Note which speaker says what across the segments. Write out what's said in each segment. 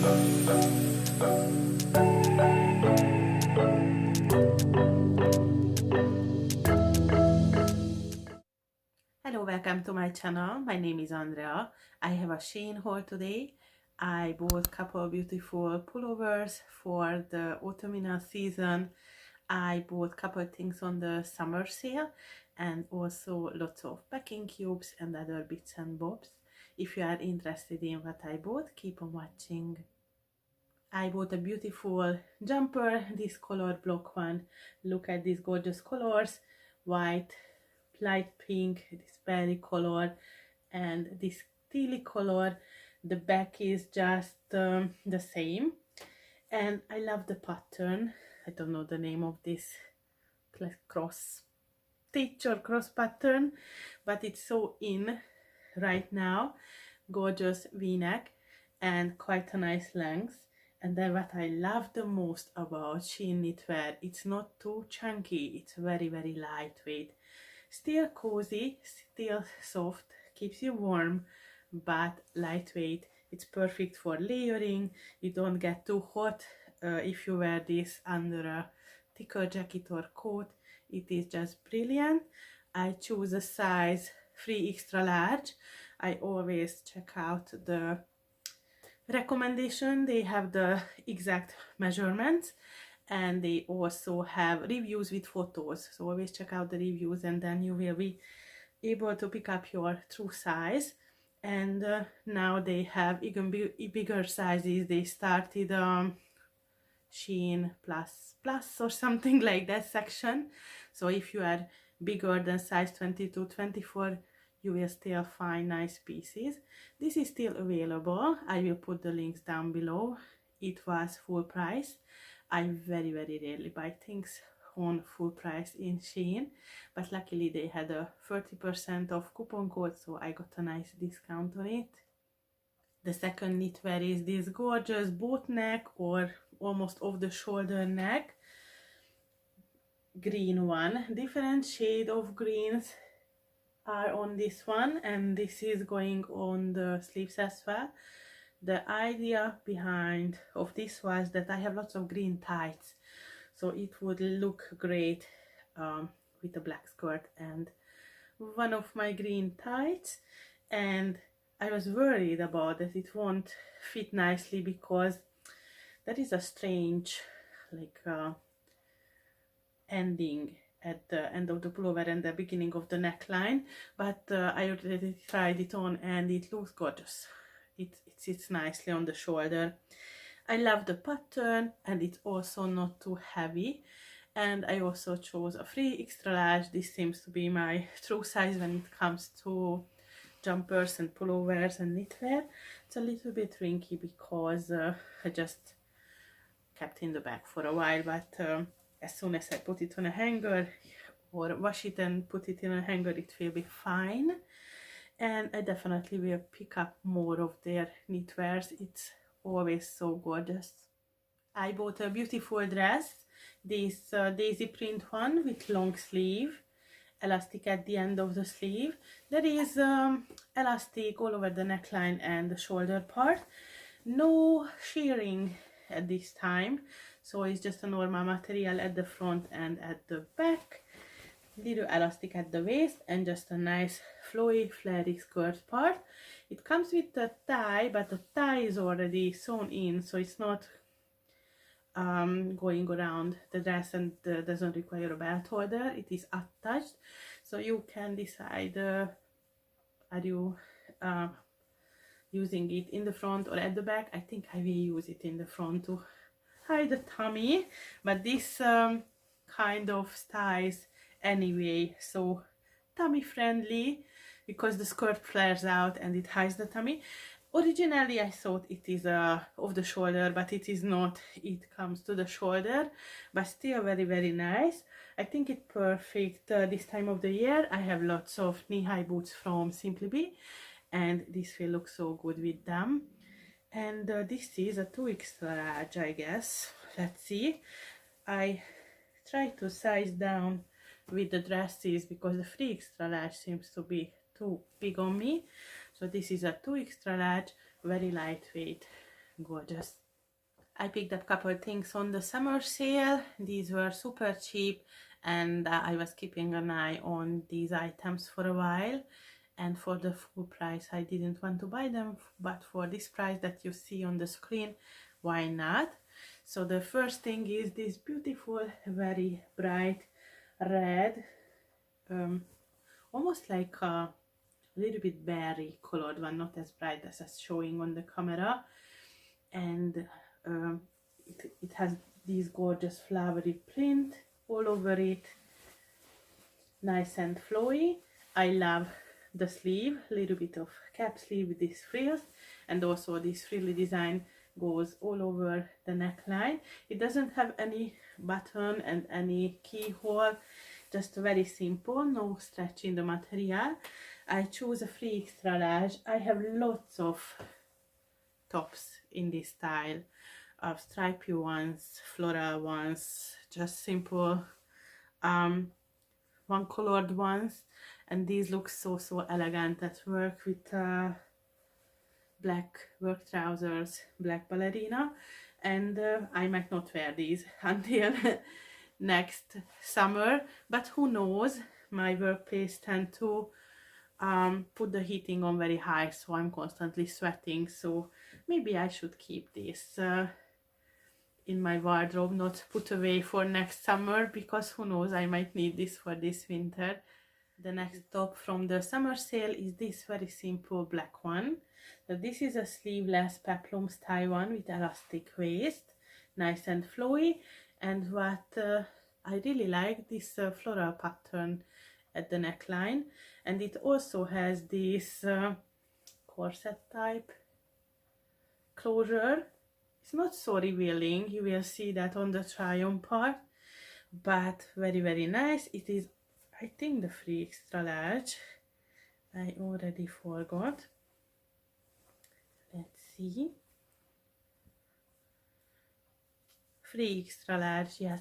Speaker 1: Hello, welcome to my channel. My name is Andrea. I have a SHEIN haul today. I bought a couple of beautiful pullovers for the autumnal season. I bought a couple of things on the summer sale and also lots of packing cubes and other bits and bobs. If you are interested in what I bought, keep on watching. I bought a beautiful jumper, this Colourblock one. Look at these gorgeous colors, white, light pink, this berry color, and this tealy color. The back is just the same, and I love the pattern. I don't know the name of this cross stitch or cross pattern, but it's so in right now. Gorgeous v-neck and quite a nice length. And then what I love the most about SHEIN knitwear, it's not too chunky, it's very lightweight. Still cozy, still soft, keeps you warm, but lightweight. It's perfect for layering. You don't get too hot if you wear this under a thicker jacket or coat. It is just brilliant. I choose a size 3 extra large. I always check out the recommendation. They have the exact measurements, and they also have reviews with photos, so always check out the reviews and then you will be able to pick up your true size. And now they have even bigger sizes. They started SHEIN plus or something like that section, so if you are bigger than size 22-24 you will still find nice pieces. This is still available. I will put the links down below. It was full price. I very rarely buy things on full price in SHEIN, but luckily they had a 30% off coupon code, so I got a nice discount on it. The second knitwear is this gorgeous boat neck or almost off the shoulder neck green one. Different shade of greens are on this one, and this is going on the sleeves as well. The idea behind of this was that I have lots of green tights, so it would look great with a black skirt and one of my green tights, and I was worried about that it won't fit nicely because there is a strange like ending at the end of the pullover and the beginning of the neckline, but I already tried it on and it looks gorgeous. It sits nicely on the shoulder. I love the pattern, and it's also not too heavy, and I also chose a 3 extra large. This seems to be my true size when it comes to jumpers and pullovers and knitwear. It's a little bit wrinkly because I just kept in the bag for a while, but as soon as I put it on a hanger or wash it and put it in a hanger, it will be fine. And I definitely will pick up more of their knitwears. It's always so gorgeous. I bought a beautiful dress, this daisy print one with long sleeve, elastic at the end of the sleeve. There is elastic all over the neckline and the shoulder part. No shirring at this time, so it's just a normal material at the front and at the back. Little elastic at the waist and just a nice flowy flary skirt part. It comes with a tie, but the tie is already sewn in, so it's not going around the dress and doesn't require a belt holder. It is attached, so you can decide are you using it in the front or at the back. I think I will use it in the front to hide the tummy, but this kind of styles anyway, so tummy friendly because the skirt flares out and it hides the tummy. Originally I thought it is off the shoulder, but it is not. It comes to the shoulder, but still very nice. I think it's perfect this time of the year. I have lots of knee-high boots from Simply Be, and this will look so good with them. And this is a 2 extra large, I guess. Let's see. I try to size down with the dresses because the 3 extra large seems to be too big on me. So this is a 2 extra large, very lightweight, gorgeous. I picked up a couple things on the summer sale. These were super cheap, and I was keeping an eye on these items for a while, and for the full price I didn't want to buy them, but for this price that you see on the screen, why not? So the first thing is this beautiful, very bright red, almost like a little bit berry colored one, not as bright as it's showing on the camera, and it has this gorgeous flowery print all over it, nice and flowy. I love the sleeve, a little bit of cap sleeve with these frills, and also this frilly design goes all over the neckline. It doesn't have any button and any keyhole, just very simple, no stretch in the material. I chose a free extra large. I have lots of tops in this style, of stripy ones, floral ones, just simple one colored ones, and these look so elegant at work with black work trousers, black ballerina, and I might not wear these until next summer, but who knows, my workplace tend to put the heating on very high, so I'm constantly sweating, so maybe I should keep this in my wardrobe, not put away for next summer, because who knows, I might need this for this winter. The next top from the summer sale is this very simple black one. So this is a sleeveless peplum style one with elastic waist, nice and flowy, and what I really like, this floral pattern at the neckline, and it also has this corset type closure. It's not so revealing, you will see that on the try on part, but very nice. It is, I think, the free extra large. I already forgot. Let's see. Free extra large, yes.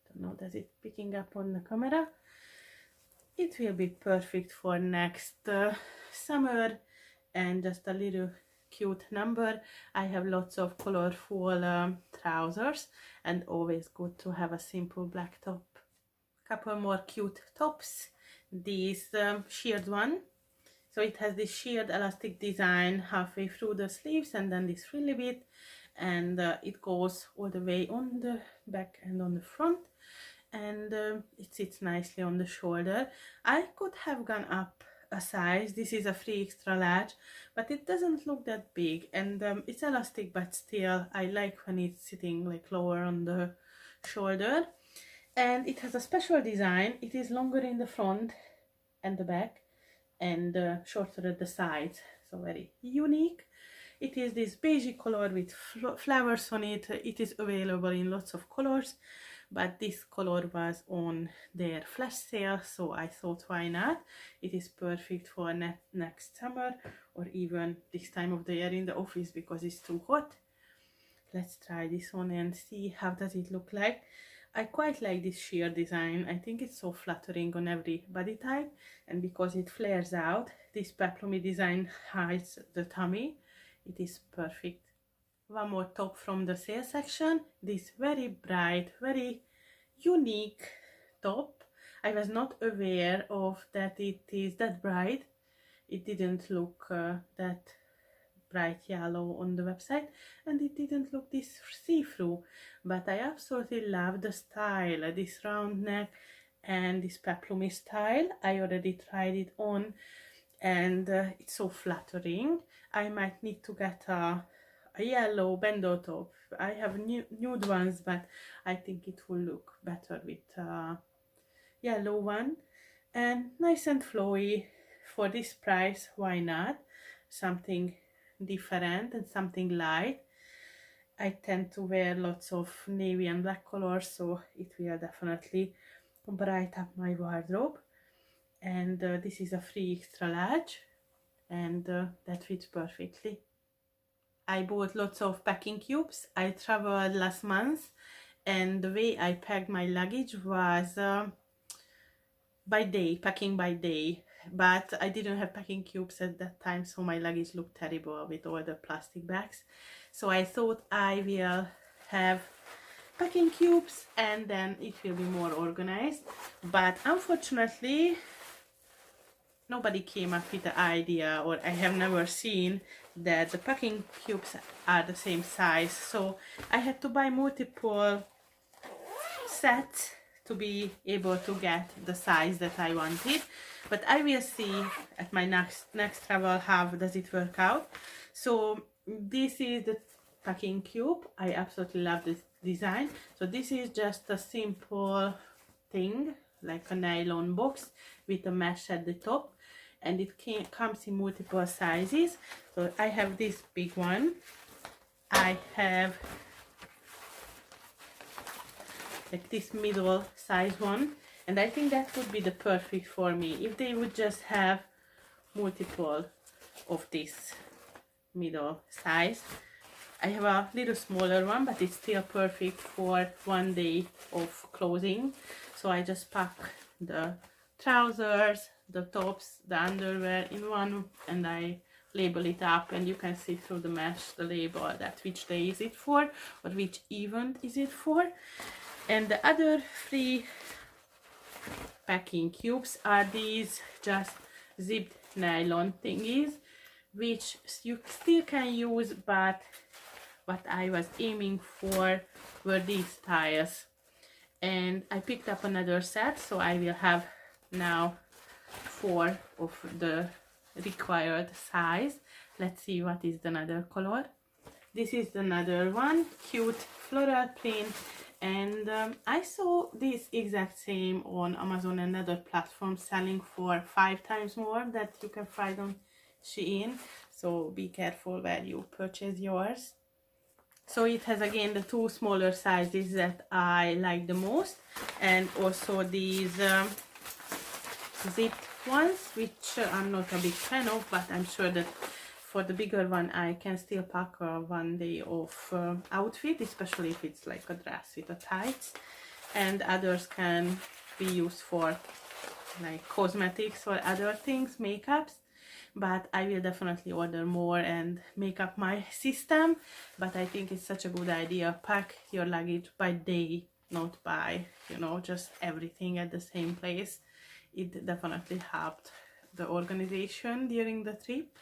Speaker 1: Don't know, does it picking up on the camera? It will be perfect for next summer, and just a little cute number. I have lots of colorful trousers, and always good to have a simple black top. Couple more cute tops. This sheared one, so it has this sheared elastic design halfway through the sleeves, and then this frilly bit, and it goes all the way on the back and on the front, and it sits nicely on the shoulder. I could have gone up a size. This is a free extra large, but it doesn't look that big, and it's elastic, but still I like when it's sitting like lower on the shoulder. And it has a special design. It is longer in the front and the back, and shorter at the sides, so very unique. It is this beige color with flowers on it. It is available in lots of colors, but this color was on their flash sale, so I thought, why not? It is perfect for next summer, or even this time of the year in the office, because it's too hot. Let's try this one and see how does it look like. I quite like this sheer design. I think it's so flattering on every body type, and because it flares out, this peplumy design hides the tummy. It is perfect. One more top from the sale section. This very bright, very unique top. I was not aware of that it is that bright. It didn't look that bright yellow on the website, and it didn't look this see-through, but I absolutely love the style, this round neck and this peplumy style. I already tried it on, and it's so flattering. I might need to get a yellow bandeau top. I have nude ones, but I think it will look better with a yellow one. And nice and flowy. For this price, why not? Something different and something light. I tend to wear lots of navy and black colors, so it will definitely brighten up my wardrobe. And this is a free extra large, and that fits perfectly. I bought lots of packing cubes. I traveled last month, and the way I packed my luggage was by day, packing by day, but I didn't have packing cubes at that time, so my luggage looked terrible with all the plastic bags. so I thought I will have packing cubes and then it will be more organized, but unfortunately nobody came up with the idea, or I have never seen that the packing cubes are the same size, so I had to buy multiple sets to be able to get the size that I wanted. But I will see at my next travel how does it work out. So this is the packing cube. I absolutely love this design. So this is just a simple thing, like a nylon box with a mesh at the top, and it comes in multiple sizes. So I have this big one, I have like this middle size one, and I think that would be the perfect for me if they would just have multiple of this middle size. I have a little smaller one, but it's still perfect for one day of clothing. So I just pack the trousers, the tops, the underwear in one, and I label it up, and you can see through the mesh the label that which day is it for, or which event is it for. And the other 3 packing cubes are these just zipped nylon thingies, which you still can use, but what I was aiming for were these tiles. And I picked up another set, so I will have now 4 of the required size. Let's see what is the another color. This is another one, cute floral print, and I saw this exact same on Amazon and other platforms selling for 5 times more that you can find on SHEIN, so be careful where you purchase yours. So it has again the 2 smaller sizes that I like the most, and also these zipped ones, which I'm not a big fan of, but I'm sure that for the bigger one I can still pack a one day of outfit, especially if it's like a dress with a tights, and others can be used for like cosmetics or other things, makeups. But I will definitely order more and make up my system. But I think it's such a good idea, pack your luggage by day, not by, you know, just everything at the same place. It definitely helped the organization during the trip.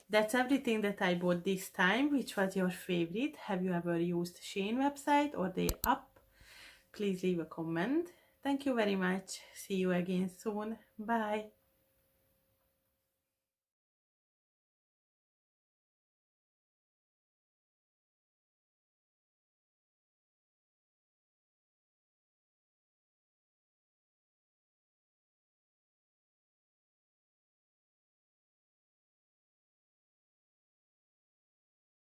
Speaker 1: That's everything that I bought this time. Which was your favorite? Have you ever used SHEIN website or their app? Please leave a comment. Thank you very much. See you again soon. Bye.